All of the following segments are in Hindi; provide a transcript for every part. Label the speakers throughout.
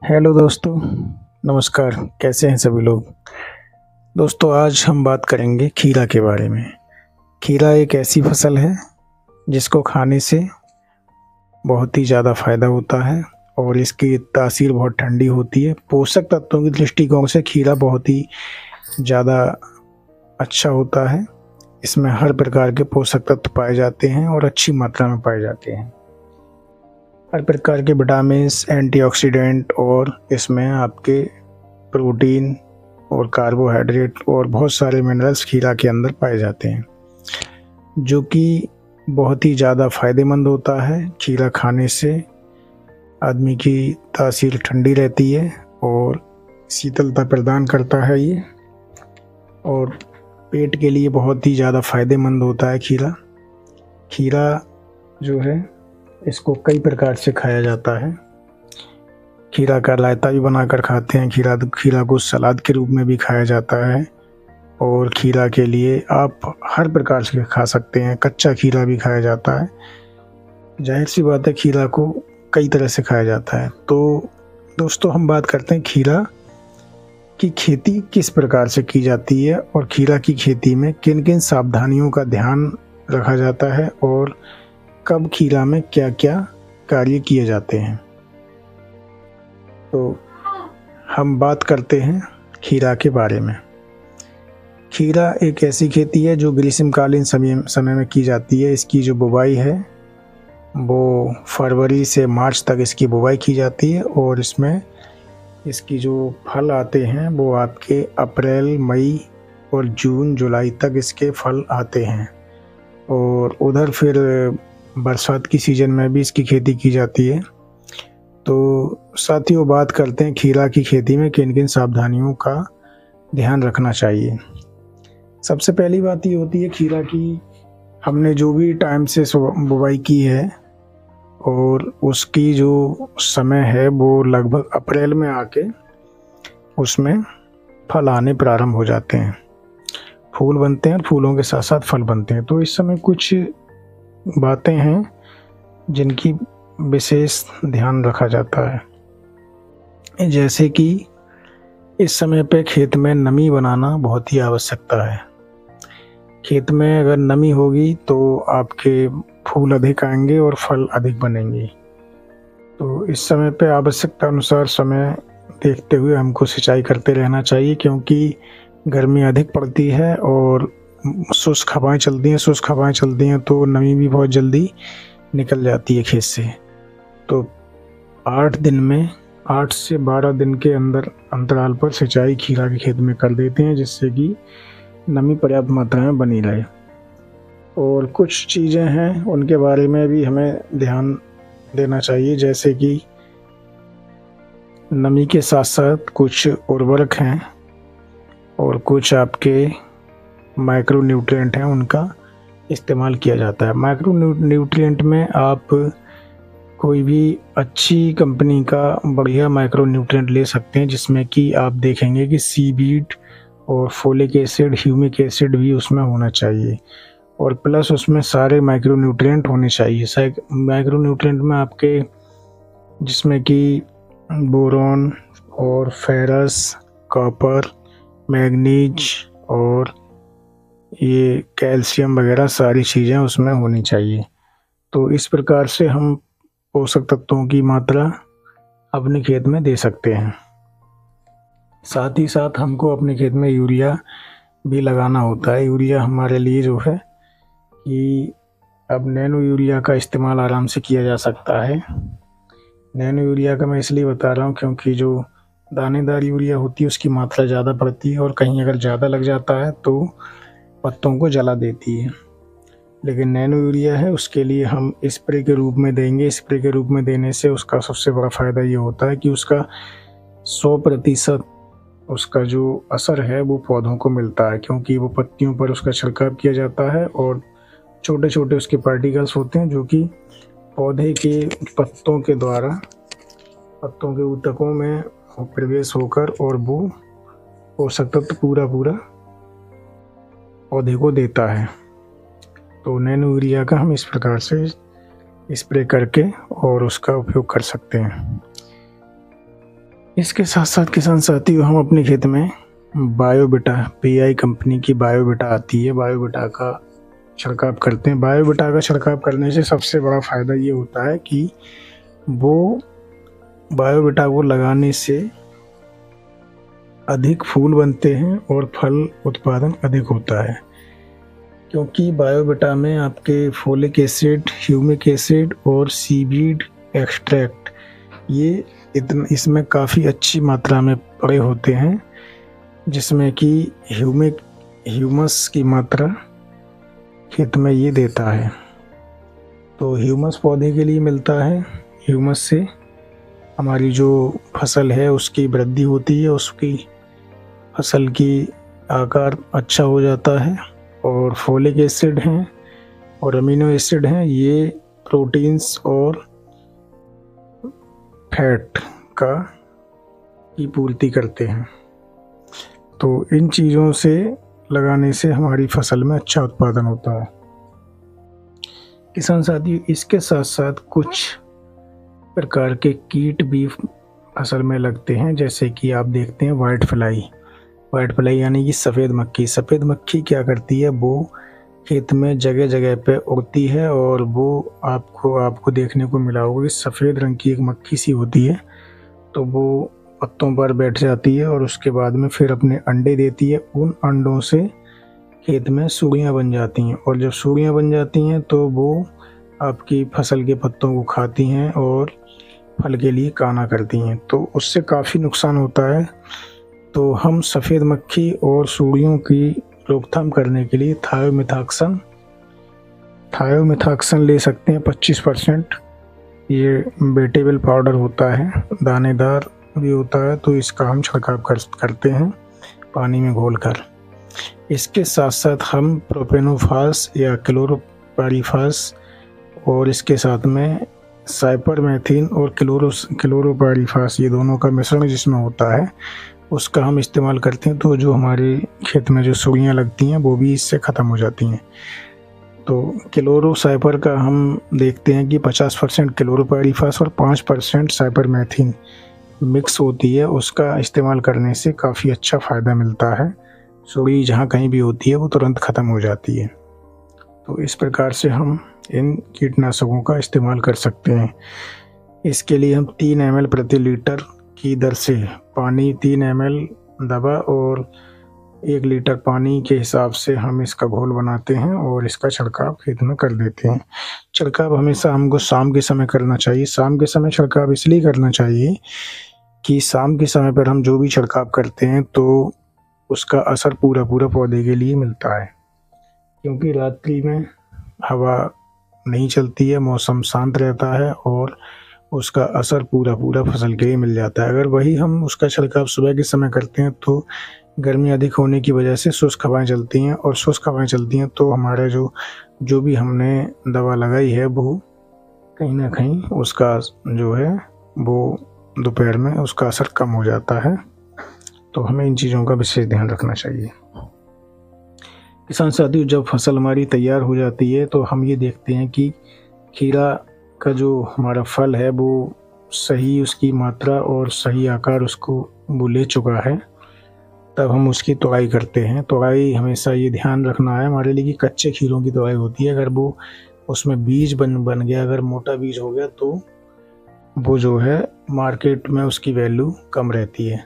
Speaker 1: हेलो दोस्तों, नमस्कार। कैसे हैं सभी लोग। दोस्तों, आज हम बात करेंगे खीरा के बारे में। खीरा एक ऐसी फसल है जिसको खाने से बहुत ही ज़्यादा फ़ायदा होता है और इसकी तासीर बहुत ठंडी होती है। पोषक तत्वों की दृष्टिकोण से खीरा बहुत ही ज़्यादा अच्छा होता है। इसमें हर प्रकार के पोषक तत्व पाए जाते हैं और अच्छी मात्रा में पाए जाते हैं। हर प्रकार के विटामिन्स, एंटीऑक्सीडेंट और इसमें आपके प्रोटीन और कार्बोहाइड्रेट और बहुत सारे मिनरल्स खीरा के अंदर पाए जाते हैं, जो कि बहुत ही ज़्यादा फ़ायदेमंद होता है। खीरा खाने से आदमी की तासीर ठंडी रहती है और शीतलता प्रदान करता है ये, और पेट के लिए बहुत ही ज़्यादा फ़ायदेमंद होता है खीरा। खीरा जो है इसको कई प्रकार से खाया जाता है। खीरा का रायता भी बनाकर खाते हैं। खीरा को सलाद के रूप में भी खाया जाता है और खीरा के लिए आप हर प्रकार से खा सकते हैं। कच्चा खीरा भी खाया जाता है। जाहिर सी बात है, खीरा को कई तरह से खाया जाता है। तो दोस्तों, हम बात करते हैं खीरा की खेती किस प्रकार से की जाती है और खीरा की खेती में किन किन सावधानियों का ध्यान रखा जाता है और कब खीरा में क्या क्या कार्य किए जाते हैं। तो हम बात करते हैं खीरा के बारे में। खीरा एक ऐसी खेती है जो ग्रीष्मकालीन समय में की जाती है। इसकी जो बुवाई है वो फरवरी से मार्च तक इसकी बुवाई की जाती है और इसमें इसकी जो फल आते हैं वो आपके अप्रैल, मई और जून, जुलाई तक इसके फल आते हैं। और उधर फिर बरसात की सीज़न में भी इसकी खेती की जाती है। तो साथियों, बात करते हैं खीरा की खेती में किन किन सावधानियों का ध्यान रखना चाहिए। सबसे पहली बात ये होती है खीरा की, हमने जो भी टाइम से बुवाई की है और उसकी जो समय है वो लगभग अप्रैल में आके उसमें फल आने प्रारंभ हो जाते हैं। फूल बनते हैं और फूलों के साथ साथ फल बनते हैं। तो इस समय कुछ बातें हैं जिनकी विशेष ध्यान रखा जाता है, जैसे कि इस समय पे खेत में नमी बनाना बहुत ही आवश्यकता है। खेत में अगर नमी होगी तो आपके फूल अधिक आएंगे और फल अधिक बनेंगे। तो इस समय पे आवश्यकता अनुसार समय देखते हुए हमको सिंचाई करते रहना चाहिए, क्योंकि गर्मी अधिक पड़ती है और शुष्क हवाएं चलती हैं तो नमी भी बहुत जल्दी निकल जाती है खेत से। तो 8 से 12 दिन के अंतराल पर सिंचाई खीरा के खेत में कर देते हैं, जिससे कि नमी पर्याप्त मात्रा में बनी रहे। और कुछ चीज़ें हैं उनके बारे में भी हमें ध्यान देना चाहिए, जैसे कि नमी के साथ साथ कुछ उर्वरक हैं और कुछ आपके माइक्रो न्यूट्रिएंट हैं, उनका इस्तेमाल किया जाता है। माइक्रो न्यूट्रिएंट में आप कोई भी अच्छी कंपनी का बढ़िया माइक्रो न्यूट्रिएंट ले सकते हैं, जिसमें कि आप देखेंगे कि सीवीड और फोलिक एसिड, ह्यूमिक एसिड भी उसमें होना चाहिए और प्लस उसमें सारे माइक्रो न्यूट्रिएंट होने चाहिए। माइक्रो न्यूट्रिएंट में आपके जिसमें कि बोरॉन और फेरस, कॉपर, मैग्नीज और ये कैल्शियम वगैरह सारी चीज़ें उसमें होनी चाहिए। तो इस प्रकार से हम पोषक तत्वों की मात्रा अपने खेत में दे सकते हैं। साथ ही साथ हमको अपने खेत में यूरिया भी लगाना होता है। यूरिया हमारे लिए जो है कि अब नैनो यूरिया का इस्तेमाल आराम से किया जा सकता है। नैनो यूरिया का मैं इसलिए बता रहा हूँ क्योंकि जो दानेदार यूरिया होती है उसकी मात्रा ज़्यादा पड़ती है और कहीं अगर ज़्यादा लग जाता है तो पत्तों को जला देती है। लेकिन नैनो यूरिया है, उसके लिए हम स्प्रे के रूप में देंगे। स्प्रे के रूप में देने से उसका सबसे बड़ा फ़ायदा ये होता है कि उसका 100% उसका जो असर है वो पौधों को मिलता है, क्योंकि वो पत्तियों पर उसका छिड़काव किया जाता है और छोटे छोटे उसके पार्टिकल्स होते हैं जो कि पौधे के पत्तों के द्वारा पत्तों के ऊतकों में प्रवेश होकर और वो पोषक तत्व पूरा पौधे को देता है। तो नैनो यूरिया का हम इस प्रकार से स्प्रे करके और उसका उपयोग कर सकते हैं। इसके साथ साथ किसान साथियों हम अपने खेत में बायोबिटा PI कंपनी की बायोबिटा आती है, बायोबिटा का छिड़काव करते हैं। बायोबिटा का छिड़काव करने से सबसे बड़ा फ़ायदा ये होता है कि वो बायोबिटा को लगाने से अधिक फूल बनते हैं और फल उत्पादन अधिक होता है, क्योंकि बायोबिटा में आपके फोलिक एसिड, ह्यूमिक एसिड और सीवीड एक्सट्रैक्ट ये इसमें काफ़ी अच्छी मात्रा में पड़े होते हैं, जिसमें कि ह्यूमस की मात्रा खेत में ये देता है। तो ह्यूमस पौधे के लिए मिलता है, ह्यूमस से हमारी जो फसल है उसकी वृद्धि होती है, उसकी फसल की आकार अच्छा हो जाता है। और फोलिक एसिड हैं और अमीनो एसिड हैं, ये प्रोटीन्स और फैट की पूर्ति करते हैं। तो इन चीज़ों से लगाने से हमारी फसल में अच्छा उत्पादन होता है। किसान साथियों, इसके साथ साथ कुछ प्रकार के कीट भी फसल में लगते हैं, जैसे कि आप देखते हैं वाइट फ्लाई यानी कि सफ़ेद मक्खी। सफ़ेद मक्खी क्या करती है, वो खेत में जगह जगह पे उड़ती है और वो आपको देखने को मिला होगा कि सफ़ेद रंग की एक मक्खी सी होती है। तो वो पत्तों पर बैठ जाती है और उसके बाद में फिर अपने अंडे देती है। उन अंडों से खेत में सूड़ियाँ बन जाती हैं और जब सूड़ियाँ बन जाती हैं तो वो आपकी फसल के पत्तों को खाती हैं और फल के लिए काना करती हैं, तो उससे काफ़ी नुकसान होता है। तो हम सफ़ेद मक्खी और सूड़ियों की रोकथाम करने के लिए थायोमिथाक्सन ले सकते हैं 25%। ये वेटेबल पाउडर होता है, दानेदार भी होता है, तो इसका हम छिड़काव करते हैं पानी में घोलकर। इसके साथ साथ हम प्रोपेनोफास या क्लोरोपाइरीफास और इसके साथ में साइपरमेथ्रिन और क्लोरोपाइरीफास, ये दोनों का मिश्रण जिसमें होता है उसका हम इस्तेमाल करते हैं। तो जो हमारे खेत में जो सुड़ियाँ लगती हैं वो भी इससे ख़त्म हो जाती हैं। तो क्लोरोसाइपर का हम देखते हैं कि 50% क्लोरोपाइरीफास और 5% साइपरमेथ्रिन मिक्स होती है, उसका इस्तेमाल करने से काफ़ी अच्छा फ़ायदा मिलता है। सुड़ी जहाँ कहीं भी होती है वो तुरंत ख़त्म हो जाती है। तो इस प्रकार से हम इन कीटनाशकों का इस्तेमाल कर सकते हैं। इसके लिए हम 3 ml प्रति लीटर की दर से पानी, 3 ml दवा और 1 लीटर पानी के हिसाब से हम इसका घोल बनाते हैं और इसका छिड़काव खेत में कर देते हैं। छिड़काव हमेशा हमको शाम के समय करना चाहिए। शाम के समय छिड़काव इसलिए करना चाहिए कि शाम के समय पर हम जो भी छिड़काव करते हैं तो उसका असर पूरा पौधे के लिए मिलता है, क्योंकि रात्रि में हवा नहीं चलती है, मौसम शांत रहता है और उसका असर पूरा फसल के लिए मिल जाता है। अगर वही हम उसका छिड़काव सुबह के समय करते हैं तो गर्मी अधिक होने की वजह से शुष्क हवाएं चलती हैं और शुष्क हवाएं चलती हैं तो हमारे जो भी हमने दवा लगाई है वो कहीं ना कहीं उसका जो है वो दोपहर में उसका असर कम हो जाता है। तो हमें इन चीज़ों का विशेष ध्यान रखना चाहिए। किसान साथियों, जब फसल हमारी तैयार हो जाती है तो हम ये देखते हैं कि खीरा का जो हमारा फल है वो सही उसकी मात्रा और सही आकार उसको वो ले चुका है, तब हम उसकी तोड़ाई करते हैं। तोड़ाई हमेशा ये ध्यान रखना है हमारे लिए कि कच्चे खीरों की तोड़ाई होती है। अगर वो उसमें बीज बन गया, अगर मोटा बीज हो गया तो वो जो है मार्केट में उसकी वैल्यू कम रहती है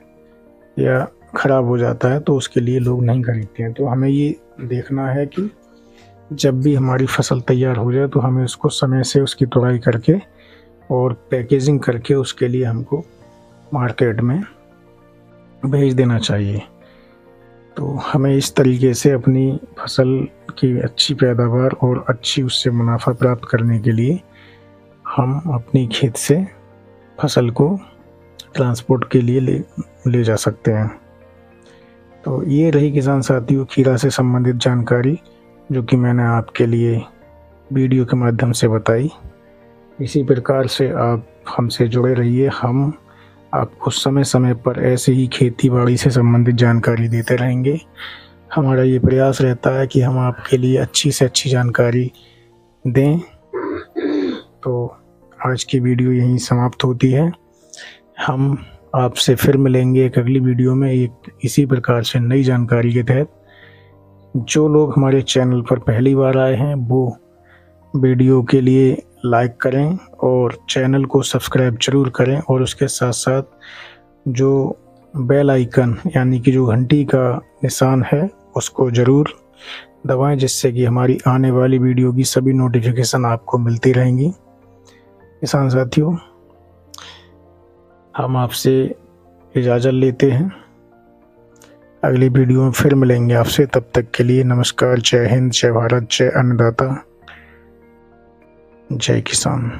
Speaker 1: या ख़राब हो जाता है, तो उसके लिए लोग नहीं खरीदते हैं। तो हमें ये देखना है कि जब भी हमारी फसल तैयार हो जाए तो हमें उसको समय से उसकी तोड़ाई करके और पैकेजिंग करके उसके लिए हमको मार्केट में भेज देना चाहिए। तो हमें इस तरीके से अपनी फसल की अच्छी पैदावार और अच्छी उससे मुनाफा प्राप्त करने के लिए हम अपनी खेत से फसल को ट्रांसपोर्ट के लिए ले जा सकते हैं। तो ये रही किसान साथियों खीरा से संबंधित जानकारी जो कि मैंने आपके लिए वीडियो के माध्यम से बताई। इसी प्रकार से आप हमसे जुड़े रहिए, हम आपको समय समय पर ऐसे ही खेती बाड़ी से संबंधित जानकारी देते रहेंगे। हमारा ये प्रयास रहता है कि हम आपके लिए अच्छी से अच्छी जानकारी दें। तो आज की वीडियो यहीं समाप्त होती है। हम आपसे फिर मिलेंगे एक अगली वीडियो में एक इसी प्रकार से नई जानकारी के तहत। जो लोग हमारे चैनल पर पहली बार आए हैं वो वीडियो के लिए लाइक करें और चैनल को सब्सक्राइब जरूर करें, और उसके साथ साथ जो बेल आइकन यानी कि जो घंटी का निशान है उसको ज़रूर दबाएं, जिससे कि हमारी आने वाली वीडियो की सभी नोटिफिकेशन आपको मिलती रहेंगी। किसान साथियों, हम आपसे इजाज़त लेते हैं, अगली वीडियो में फिर मिलेंगे आपसे। तब तक के लिए नमस्कार। जय हिंद, जय भारत, जय अन्नदाता, जय किसान।